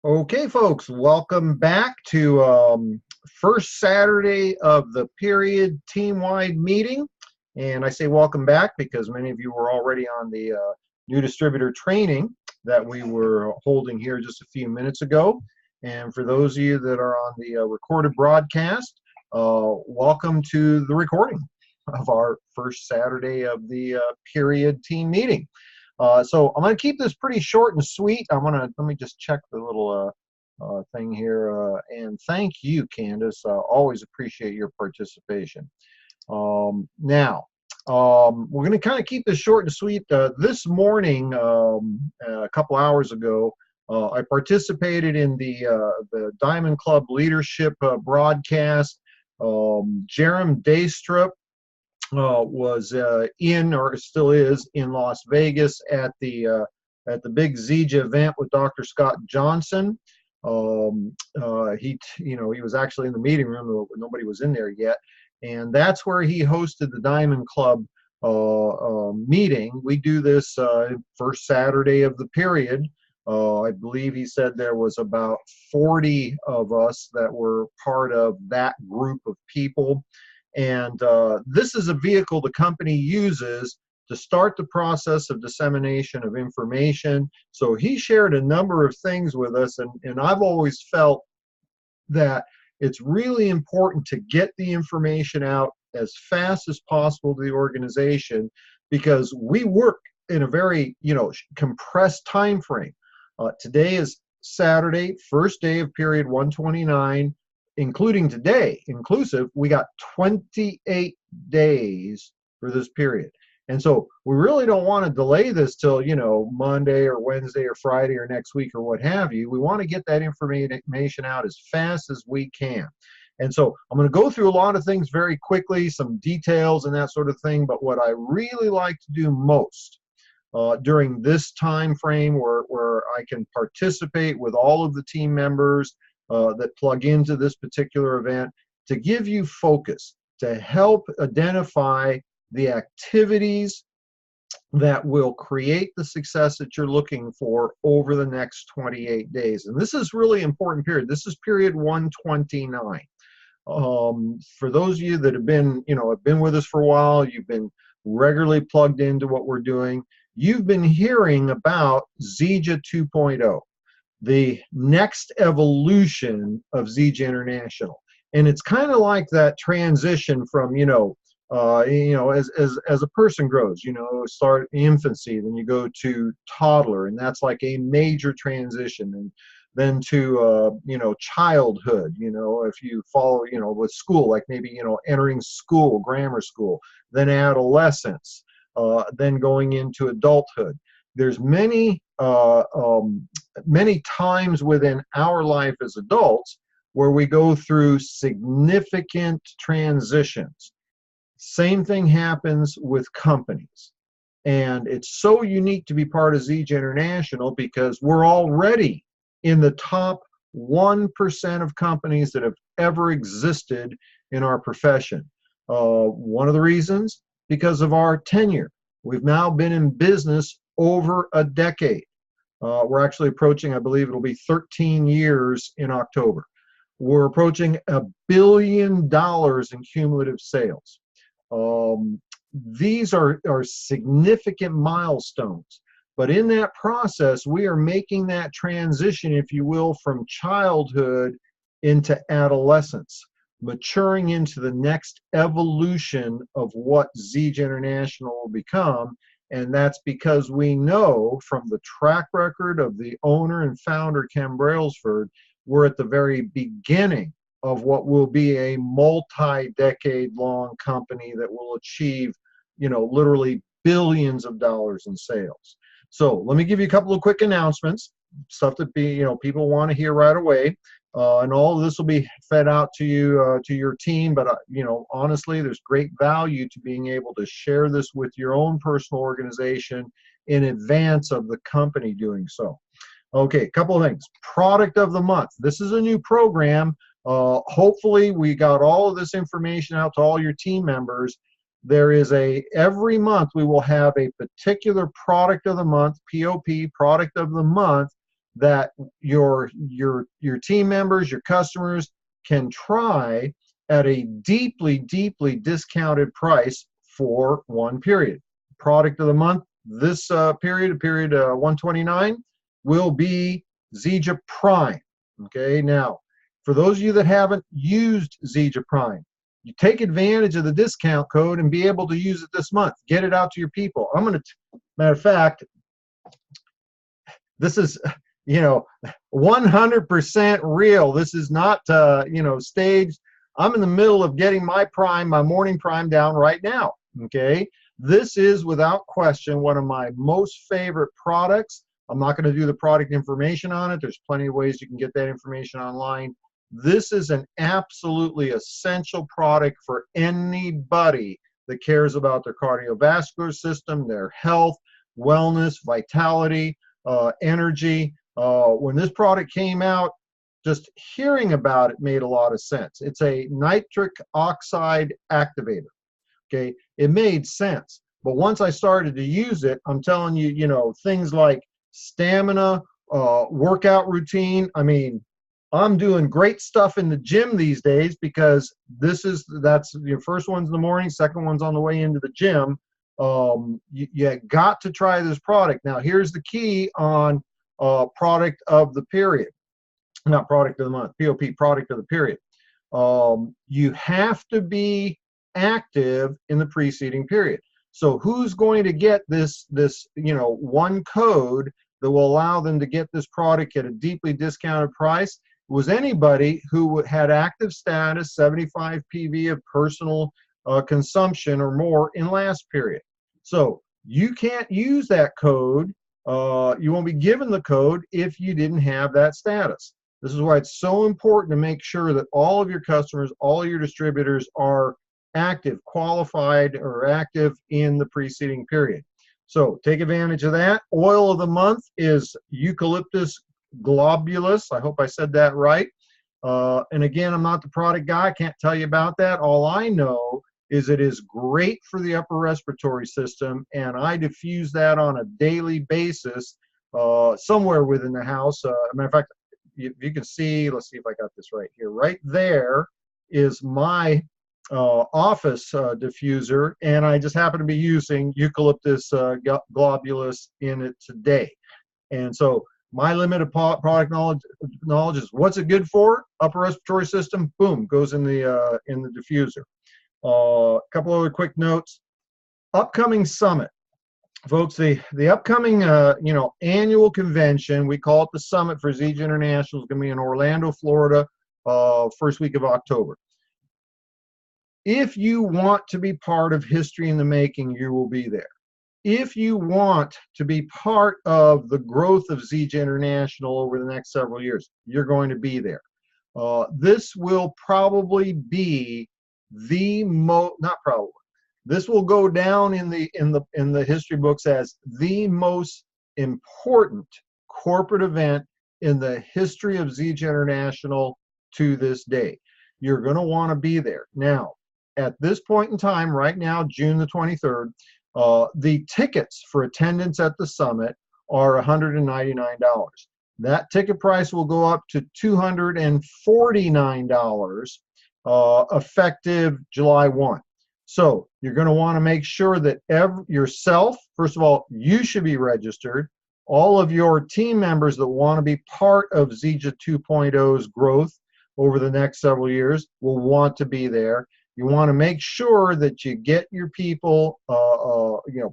Okay, folks, welcome back to first Saturday of the period team-wide meeting. And I say welcome back because many of you were already on the new distributor training that we were holding here just a few minutes ago. And for those of you that are on the recorded broadcast, welcome to the recording of our first Saturday of the period team meeting. So I'm going to keep this pretty short and sweet. Let me just check the little thing here. And thank you, Candace. Always appreciate your participation. Now, we're going to kind of keep this short and sweet. This morning, a couple hours ago, I participated in the Diamond Club Leadership broadcast. Jerem Daystrup was in, or still is, in Las Vegas at the big Zija event with Dr. Scott Johnson. He was actually in the meeting room. Nobody was in there yet, and that's where he hosted the Diamond Club meeting. We do this first Saturday of the period. I believe he said there was about 40 of us that were part of that group of people. And this is a vehicle the company uses to start the process of dissemination of information. So he shared a number of things with us, and I've always felt that it's really important to get the information out as fast as possible to the organization, because we work in a very compressed time frame. Today is Saturday, first day of period 129. Including today, inclusive, we got 28 days for this period. And so we really don't want to delay this till, Monday or Wednesday or Friday or next week or what have you. We want to get that information out as fast as we can. And so I'm going to go through a lot of things very quickly, some details and that sort of thing. But what I really like to do most during this time frame where I can participate with all of the team members that plug into this particular event, to give you focus, to help identify the activities that will create the success that you're looking for over the next 28 days. And this is really important period. This is period 129. For those of you that have been with us for a while, you've been regularly plugged into what we're doing, you've been hearing about Zija 2.0. The next evolution of Zija International. And it's kind of like that transition from, as a person grows, start infancy, then you go to toddler, and that's like a major transition. And then to, childhood, if you follow, with school, like maybe, entering school, grammar school, then adolescence, then going into adulthood. There's many times within our life as adults where we go through significant transitions. Same thing happens with companies. And it's so unique to be part of Zija International because we're already in the top 1% of companies that have ever existed in our profession. One of the reasons, because of our tenure. We've now been in business over a decade. We're actually approaching, I believe it'll be 13 years in October. We're approaching $1 billion in cumulative sales. These are significant milestones. But in that process, we are making that transition, if you will, from childhood into adolescence, maturing into the next evolution of what Zija International will become. And that's because we know from the track record of the owner and founder, Ken Brailsford, we're at the very beginning of what will be a multi-decade-long company that will achieve, literally billions of dollars in sales. So let me give you a couple of quick announcements, stuff that people want to hear right away. And all of this will be fed out to you, to your team. But, honestly, there's great value to being able to share this with your own personal organization in advance of the company doing so. Okay, a couple of things. Product of the month. This is a new program. Hopefully, we got all of this information out to all your team members. There is every month we will have a particular product of the month, POP, product of the month, that your team members, your customers can try at a deeply, deeply discounted price for one period. Product of the month, this period 129, will be Zija Prime. Okay, now, for those of you that haven't used Zija Prime, you take advantage of the discount code and be able to use it this month. Get it out to your people. I'm going to, matter of fact, this is, 100% real. This is not, staged. I'm in the middle of getting my prime, my morning prime down right now. Okay. This is without question one of my most favorite products. I'm not going to do the product information on it. There's plenty of ways you can get that information online. This is an absolutely essential product for anybody that cares about their cardiovascular system, their health, wellness, vitality, energy. When this product came out, just hearing about it made a lot of sense. It's a nitric oxide activator. Okay, it made sense. But once I started to use it, I'm telling you, things like stamina, workout routine. I mean, I'm doing great stuff in the gym these days because that's your first one's in the morning, second one's on the way into the gym. You got to try this product. Now, here's the key on product of the period, not product of the month, POP, product of the period. You have to be active in the preceding period. So who's going to get this one code that will allow them to get this product at a deeply discounted price? It was anybody who had active status, 75 PV of personal consumption or more in last period. So you can't use that code. You won't be given the code if you didn't have that status. This is why it's so important to make sure that all of your customers, all your distributors are active, qualified, or active in the preceding period. So take advantage of that. Oil of the month is Eucalyptus globulus. I hope I said that right. And again, I'm not the product guy. I can't tell you about that. All I know is it is great for the upper respiratory system, and I diffuse that on a daily basis somewhere within the house. Matter of fact, you can see, let's see if I got this right here. Right there is my office diffuser, and I just happen to be using Eucalyptus globulus in it today. And so my limited product knowledge is what's it good for? Upper respiratory system, boom, goes in the diffuser. A couple other quick notes. Upcoming summit. Folks, the upcoming annual convention, we call it the Summit for Zija International, is going to be in Orlando, Florida, first week of October. If you want to be part of history in the making, you will be there. If you want to be part of the growth of Zija International over the next several years, you're going to be there. This will probably be this will go down in the history books as the most important corporate event in the history of Zija International to this day. You're going to want to be there. Now, at this point in time, right now, June the 23rd, the tickets for attendance at the summit are $199. That ticket price will go up to $249 effective July 1. So you're going to want to make sure that yourself, first of all, you should be registered. All of your team members that want to be part of Zija 2.0's growth over the next several years will want to be there. You want to make sure that you get your people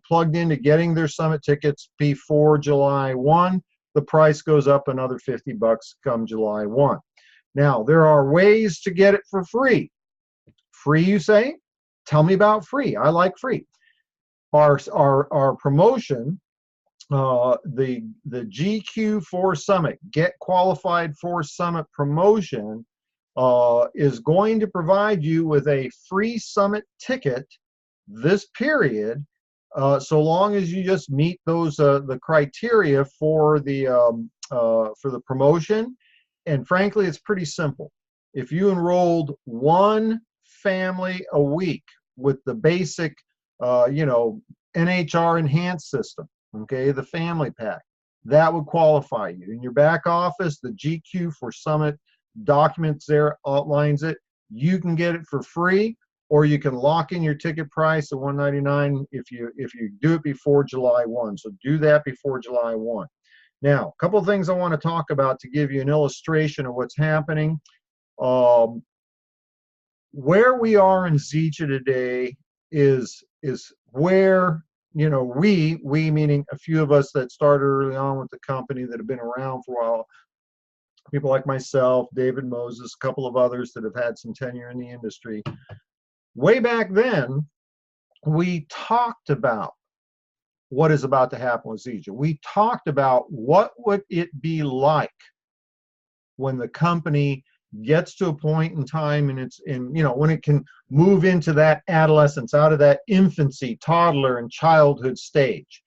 plugged into getting their summit tickets before July 1. The price goes up another $50 come July 1. Now, there are ways to get it for free. Free, you say? Tell me about free. I like free. Our promotion, the GQ4 Summit, Get Qualified for Summit promotion, is going to provide you with a free summit ticket this period, so long as you just meet those the criteria for the promotion. And frankly, it's pretty simple. If you enrolled one family a week with the basic, NHR enhanced system, okay, the family pack, that would qualify you. In your back office, the GQ for Summit documents there outlines it. You can get it for free, or you can lock in your ticket price at $199 if you do it before July 1. So do that before July 1. Now, a couple of things I want to talk about to give you an illustration of what's happening. Where we are in Zija today is where, you know, we meaning a few of us that started early on with the company that have been around for a while, people like myself, David Moses, a couple of others that have had some tenure in the industry. Way back then, we talked about what is about to happen with Zija. We talked about what would it be like when the company gets to a point in time and it's in, you know, when it can move into that adolescence, out of that infancy, toddler, and childhood stage,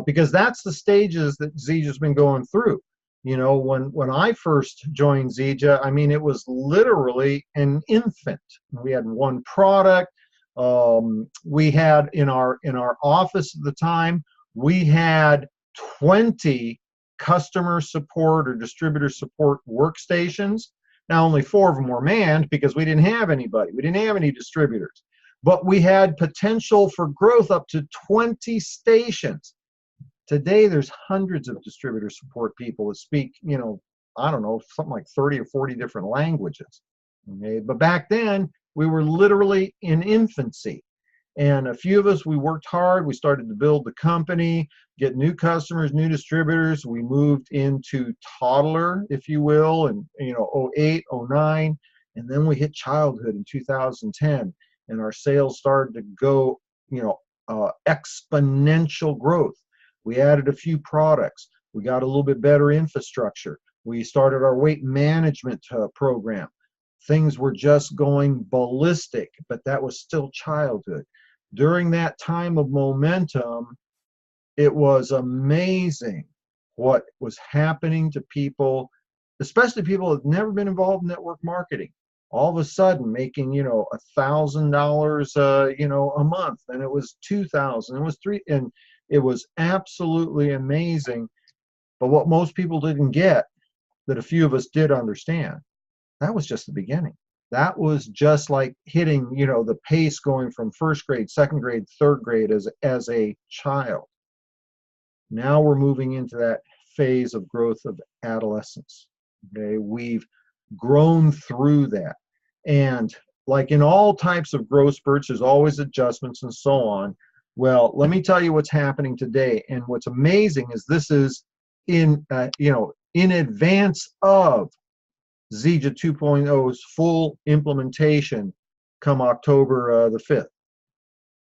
because that's the stages that Zija's been going through. You know, when I first joined Zija, I mean, it was literally an infant. We had one product. We had in our office at the time, we had 20 customer support or distributor support workstations. Now, only 4 of them were manned because we didn't have anybody. We didn't have any distributors. But we had potential for growth up to 20 stations. Today, there's hundreds of distributor support people that speak, you know, I don't know, something like 30 or 40 different languages. Okay? But back then, we were literally in infancy. And a few of us, we worked hard. We started to build the company, get new customers, new distributors. We moved into toddler, if you will, and, you know, 08, 09. And then we hit childhood in 2010. And our sales started to go, you know, exponential growth. We added a few products. We got a little bit better infrastructure. We started our weight management program. Things were just going ballistic, but that was still childhood. During that time of momentum, it was amazing what was happening to people, especially people that had never been involved in network marketing. All of a sudden making, you know, $1,000, you know, a month, and it was 2,000, it was 3, and it was absolutely amazing. But what most people didn't get, that a few of us did understand, that was just the beginning. That was just like hitting, you know, the pace going from first grade, second grade, third grade as a child. Now we're moving into that phase of growth of adolescence. Okay, we've grown through that. And like in all types of growth spurts, there's always adjustments and so on. Well, let me tell you what's happening today. And what's amazing is this is in, you know, in advance of Zija 2.0's full implementation come October the 5th.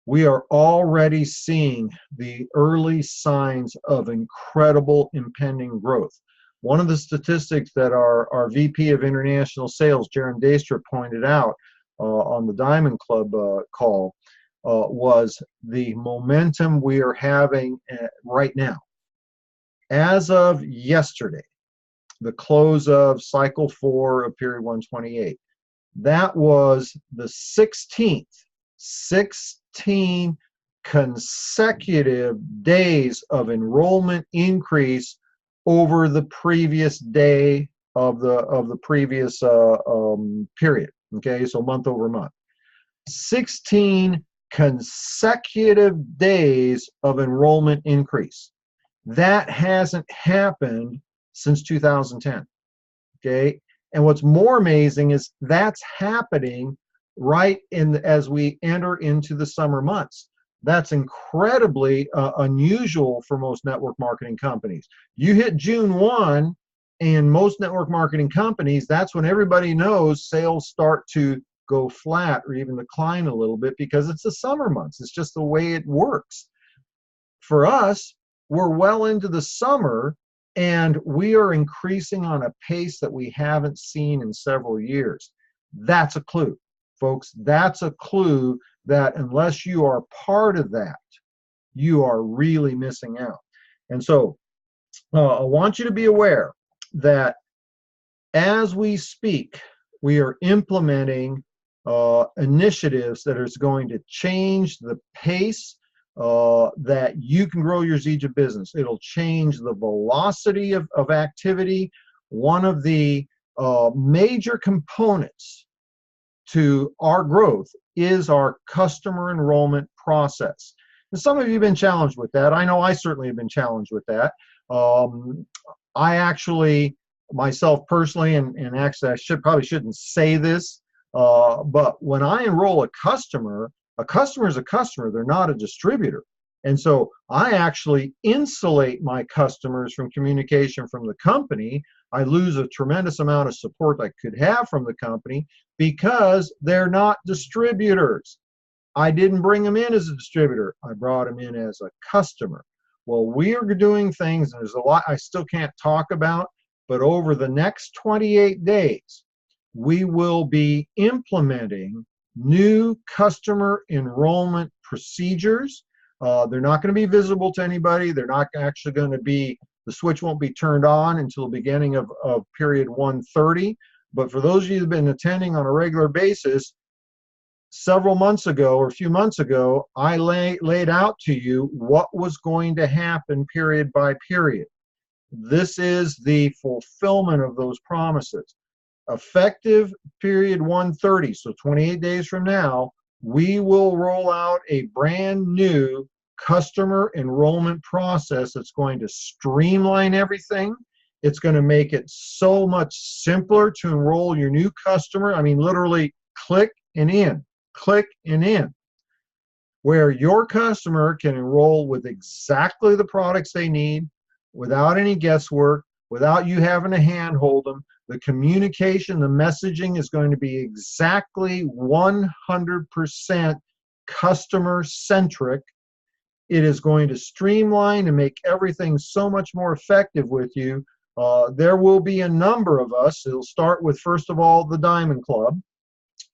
We are already seeing the early signs of incredible impending growth. One of the statistics that our VP of International Sales, Jaron Daystra, pointed out on the Diamond Club call was the momentum we are having right now. As of yesterday, the close of cycle 4 of period 128, that was the 16th, 16 consecutive days of enrollment increase over the previous day of the previous period. Okay, so month over month, 16 consecutive days of enrollment increase. That hasn't happened since 2010. Okay, and what's more amazing is that's happening right in as we enter into the summer months. That's incredibly unusual for most network marketing companies. You hit June 1, and most network marketing companies, that's when everybody knows sales start to go flat or even decline a little bit because it's the summer months. It's just the way it works. For us, we're well into the summer, and we are increasing on a pace that we haven't seen in several years. That's a clue, folks. That's a clue that unless you are part of that, you are really missing out. And so I want you to be aware that as we speak, we are implementing initiatives that are going to change the pace that you can grow your Zija business. It'll change the velocity of activity. One of the major components to our growth is our customer enrollment process. And some of you have been challenged with that. I know I certainly have been challenged with that. I actually, myself personally, and actually I probably shouldn't say this, but when I enroll a customer is a customer. They're not a distributor. And so I actually insulate my customers from communication from the company. I lose a tremendous amount of support I could have from the company because they're not distributors. I didn't bring them in as a distributor. I brought them in as a customer. Well, we are doing things, and there's a lot I still can't talk about, but over the next 28 days, we will be implementing new customer enrollment procedures. They're not going to be visible to anybody. They're not actually going to be, the switch won't be turned on until the beginning of period 130. But for those of you who've been attending on a regular basis, several months ago or a few months ago, I laid out to you what was going to happen period by period. This is the fulfillment of those promises. Effective period 130, so 28 days from now, we will roll out a brand new customer enrollment process that's going to streamline everything. It's going to make it so much simpler to enroll your new customer. I mean, literally click and in, where your customer can enroll with exactly the products they need without any guesswork, without you having to handhold them. The communication, the messaging is going to be exactly 100% customer-centric. It is going to streamline and make everything so much more effective with you. There will be a number of us. It'll start with, first of all, the Diamond Club.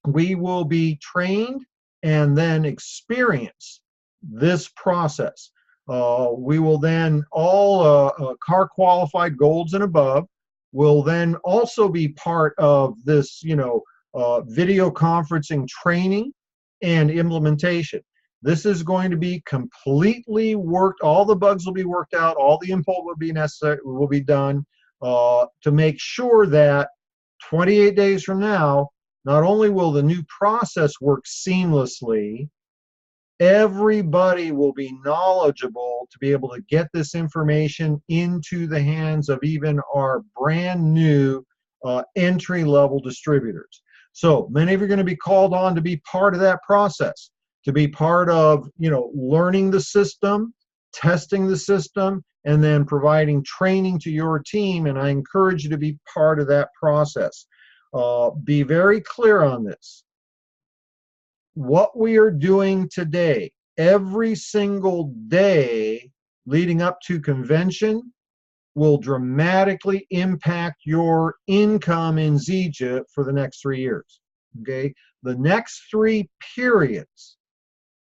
We will be trained and then experience this process. We will then all car qualified golds and above will then also be part of this, video conferencing training and implementation. This is going to be completely worked. All the bugs will be worked out. All the input will be necessary, will be done to make sure that 28 days from now, not only will the new process work seamlessly, everybody will be knowledgeable to be able to get this information into the hands of even our brand new entry-level distributors. So many of you are going to be called on to be part of that process, to be part of, learning the system, testing the system, and then providing training to your team. And I encourage you to be part of that process. Be very clear on this. What we are doing today, every single day leading up to convention, will dramatically impact your income in Zija for the next 3 years. Okay? The next 3 periods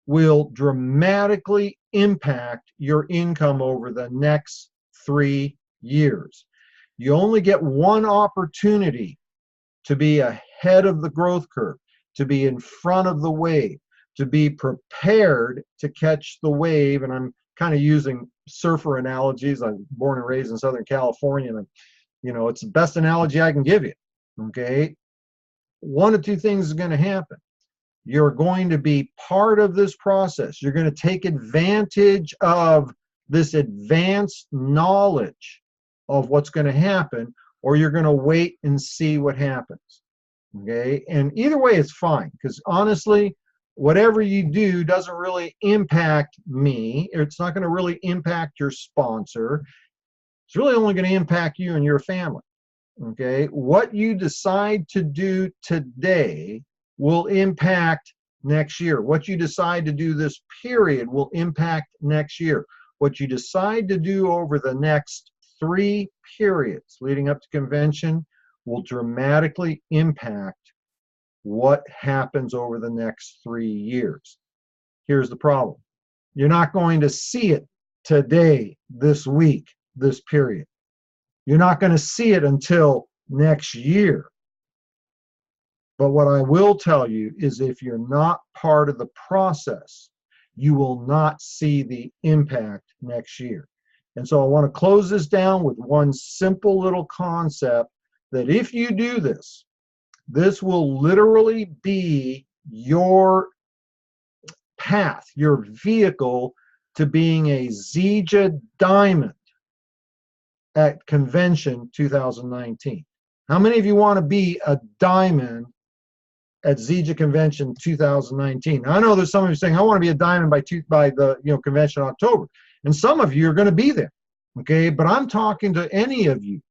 will dramatically impact your income over the next 3 years. You only get one opportunity to be ahead of the growth curve, to be in front of the wave, to be prepared to catch the wave. And I'm kind of using surfer analogies. I'm born and raised in Southern California, and it's the best analogy I can give you. Okay? One of two things is going to happen. You're going to be part of this process. You're going to take advantage of this advanced knowledge of what's going to happen, or you're going to wait and see what happens. Okay? And either way, it's fine, because honestly, whatever you do doesn't really impact me. It's not going to really impact your sponsor. It's really only going to impact you and your family. Okay? What you decide to do today will impact next year. What you decide to do this period will impact next year. What you decide to do over the next 3 periods leading up to convention will dramatically impact what happens over the next 3 years. Here's the problem. You're not going to see it today, this week, this period. You're not going to see it until next year. But what I will tell you is if you're not part of the process, you will not see the impact next year. And so I want to close this down with one simple little concept that if you do this, this will literally be your path, your vehicle to being a Zija Diamond at Convention 2019. How many of you want to be a diamond at Zija Convention 2019? Now, I know there's some of you saying, I want to be a diamond by the convention in October. And some of you are going to be there. Okay, but I'm talking to any of you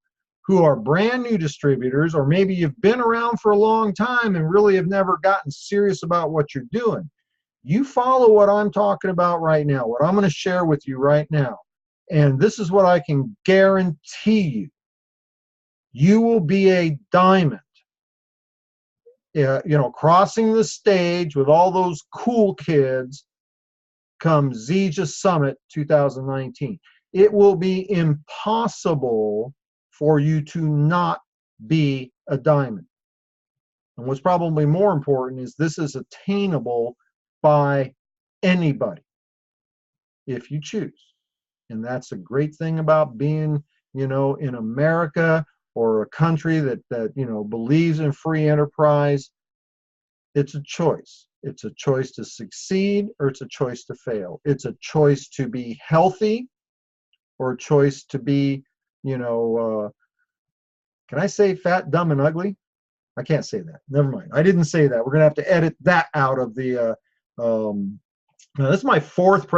who are brand new distributors, or maybe you've been around for a long time and really have never gotten serious about what you're doing. You follow what I'm talking about right now, what I'm going to share with you right now. And this is what I can guarantee you. You will be a diamond, crossing the stage with all those cool kids come Zija Summit 2019. It will be impossible for you to not be a diamond. And what's probably more important is this is attainable by anybody if you choose. And that's a great thing about being, in America, or a country that believes in free enterprise. It's a choice. It's a choice to succeed, or it's a choice to fail. It's a choice to be healthy, or a choice to be, can I say fat, dumb, and ugly? I can't say that. Never mind. I didn't say that. We're going to have to edit that out of the, now this is my fourth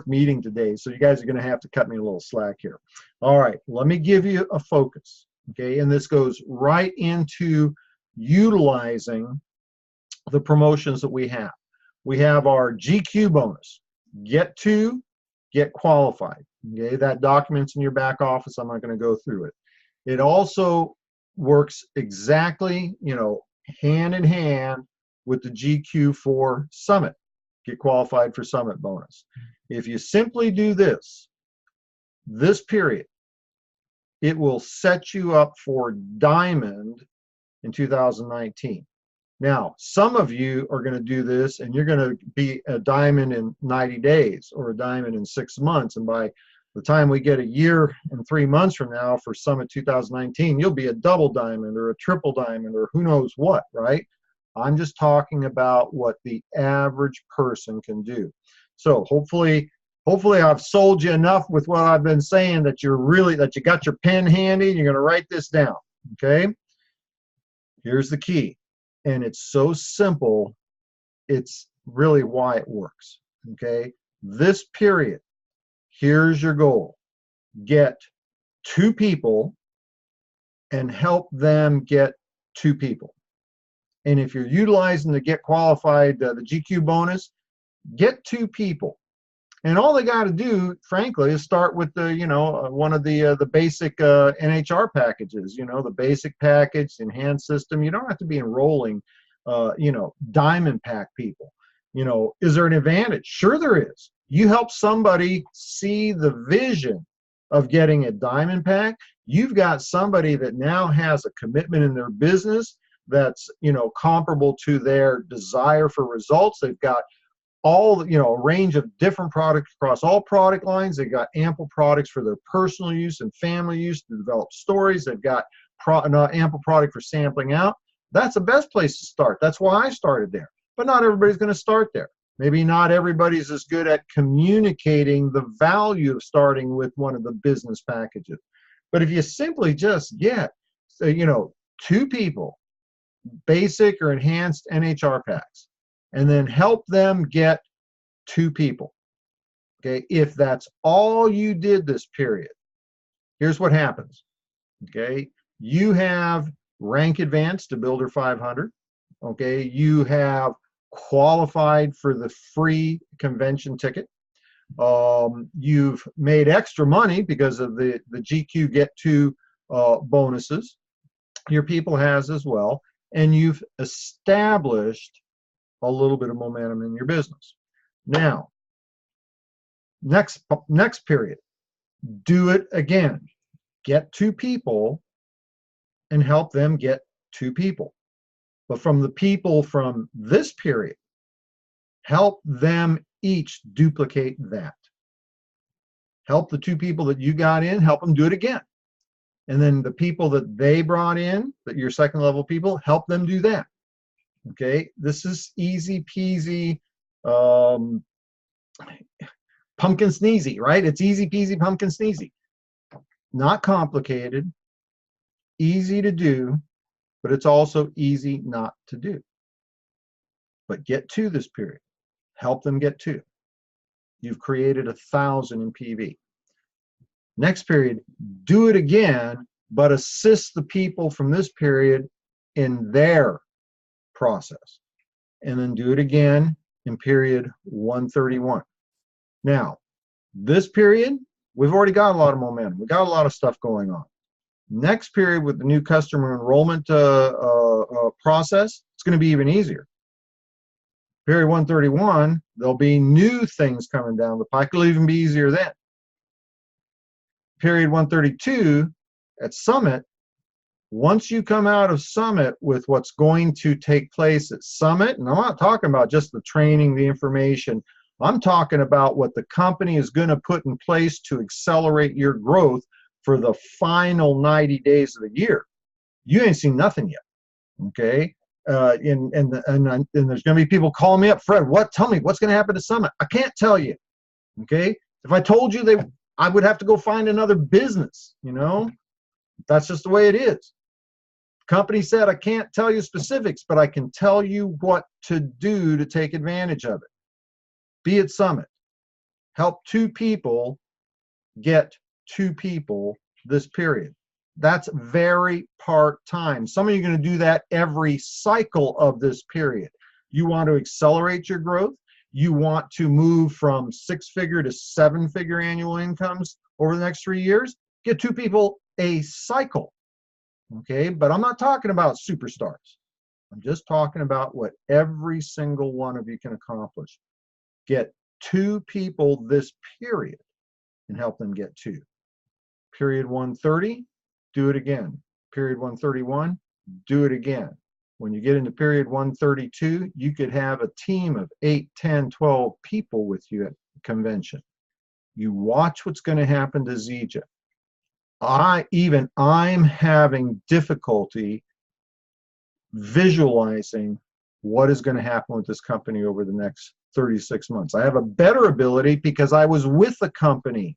meeting today, so you guys are going to have to cut me a little slack here. All right, let me give you a focus, okay? And this goes right into utilizing the promotions that we have. We have our GQ bonus, get qualified, okay? That document's in your back office. I'm not going to go through it. It also works exactly, hand in hand with the GQ for Summit. Get qualified for Summit bonus. If you simply do this period, it will set you up for Diamond in 2019. Now, some of you are going to do this and you're going to be a diamond in 90 days or a diamond in 6 months. And by the time we get a year and 3 months from now for Summit 2019, you'll be a double diamond or a triple diamond or who knows what, right? I'm just talking about what the average person can do. So hopefully I've sold you enough with what I've been saying that you got your pen handy and you're going to write this down, okay? Here's the key. And it's so simple, it's really why it works, okay? This period, here's your goal. Get 2 people and help them get 2 people. And if you're utilizing the get qualified, the GQ bonus, get 2 people. And all they got to do, frankly, is start with the, one of the basic NHR packages, the basic package, enhanced system. You don't have to be enrolling, diamond pack people. Is there an advantage? Sure there is. You help somebody see the vision of getting a diamond pack. You've got somebody that now has a commitment in their business that's, comparable to their desire for results. They've got all, a range of different products across all product lines. They've got ample products for their personal use and family use to develop stories. They've got ample product for sampling out. That's the best place to start. That's why I started there. But not everybody's going to start there. Maybe not everybody's as good at communicating the value of starting with one of the business packages. But if you simply just get, 2 people, basic or enhanced NHR packs, and then help them get 2 people. Okay, if that's all you did this period, here's what happens. Okay, you have rank advanced to Builder 500. Okay, you have qualified for the free convention ticket. You've made extra money because of the GQ Get 2 bonuses. Your people has as well. And you've established a little bit of momentum in your business. Now, next period, do it again. Get 2 people and help them get 2 people. But from the people from this period, help them each duplicate that. Help the 2 people that you got in, help them do it again. And then the people that they brought in, that your second level people, help them do that. Okay, this is easy peasy, pumpkin sneezy, right? It's easy peasy pumpkin sneezy. Not complicated, easy to do, but it's also easy not to do. But get to this period. Help them get to. You've created 1,000 in PV. Next period, do it again, but assist the people from this period in their process. And then do it again in period 131. Now, this period, we've already got a lot of momentum. We've got a lot of stuff going on. Next period with the new customer enrollment process, it's going to be even easier. Period 131, there'll be new things coming down the pike. It'll even be easier then. Period 132 at Summit, once you come out of Summit with what's going to take place at Summit, and I'm not talking about just the training, the information, I'm talking about what the company is going to put in place to accelerate your growth for the final 90 days of the year. You ain't seen nothing yet, okay? And there's going to be people calling me up, Fred, tell me, what's going to happen to Summit? I can't tell you, okay? If I told you, I would have to go find another business, you know? That's just the way it is. Company said, I can't tell you specifics, but I can tell you what to do to take advantage of it. Be at Summit. Help 2 people get 2 people this period. That's very part-time. Some of you are going to do that every cycle of this period. You want to accelerate your growth. You want to move from 6-figure to 7-figure annual incomes over the next 3 years. Get 2 people a cycle. Okay, but I'm not talking about superstars. I'm just talking about what every single one of you can accomplish. Get 2 people this period and help them get 2. Period 130, do it again. Period 131, do it again. When you get into period 132, you could have a team of 8, 10, 12 people with you at the convention. You watch what's going to happen to Zija. I'm having difficulty visualizing what is going to happen with this company over the next 36 months. I have a better ability because I was with the company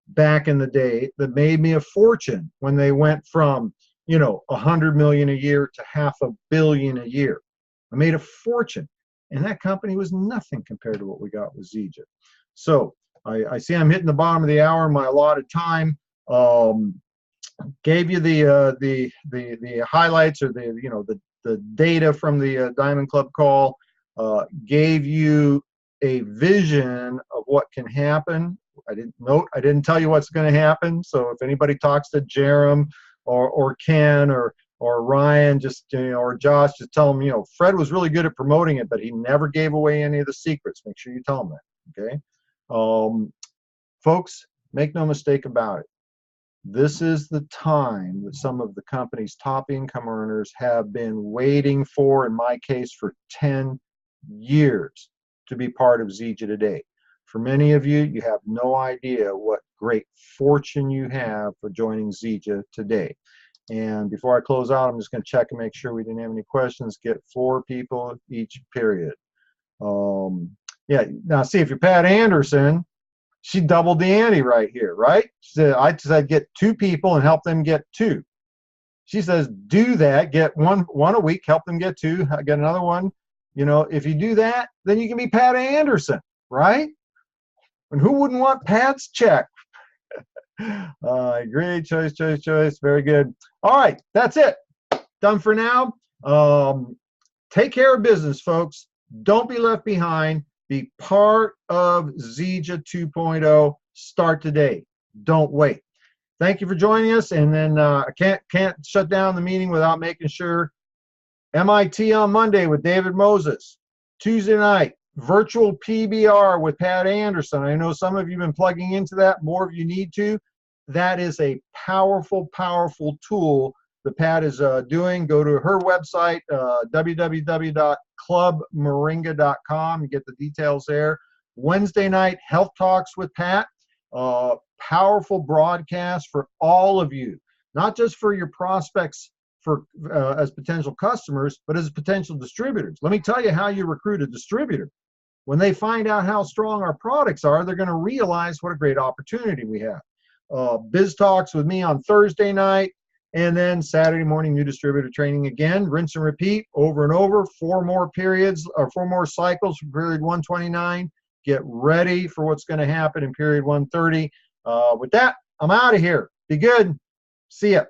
back in the day that made me a fortune when they went from, $100 million a year to $500 million a year. I made a fortune, and that company was nothing compared to what we got with Zija. So I see I'm hitting the bottom of the hour in my allotted time. Gave you the highlights or the data from the Diamond Club call. Gave you a vision of what can happen. I didn't tell you what's going to happen. So if anybody talks to Jerem or Ken or Ryan, or Josh, just tell them, Fred was really good at promoting it, but he never gave away any of the secrets. Make sure you tell them that. Okay, folks, make no mistake about it. This is the time that some of the company's top income earners have been waiting for, in my case, for 10 years to be part of Zija today. For many of you, you have no idea what great fortune you have for joining Zija today. And before I close out, I'm just going to check and make sure we didn't have any questions. Get 4 people each period. Yeah, now see, if you're Pat Anderson, she doubled the ante right here, right? She said, I said get 2 people and help them get 2. She says, do that, get one a week, help them get 2, get another one. If you do that, then you can be Pat Anderson, right? And who wouldn't want Pat's check? Great choice. Very good. All right, that's it. Done for now. Take care of business, folks. Don't be left behind. Be part of Zija 2.0. Start today. Don't wait. Thank you for joining us. And then I can't shut down the meeting without making sure. MIT on Monday with David Moses. Tuesday night, virtual PBR with Pat Anderson. I know some of you have been plugging into that. More of you need to. That is a powerful, powerful tool that Pat is doing. Go to her website, www.clubmoringa.com. You get the details there. Wednesday night Health Talks with Pat. Powerful broadcast for all of you, not just for your prospects for as potential customers, but as potential distributors. Let me tell you how you recruit a distributor. When they find out how strong our products are, they're going to realize what a great opportunity we have. Biz Talks with me on Thursday night, and then Saturday morning, new distributor training again. Rinse and repeat over and over. 4 more periods, or 4 more cycles for period 129. Get ready for what's going to happen in period 130. With that, I'm out of here. Be good. See ya.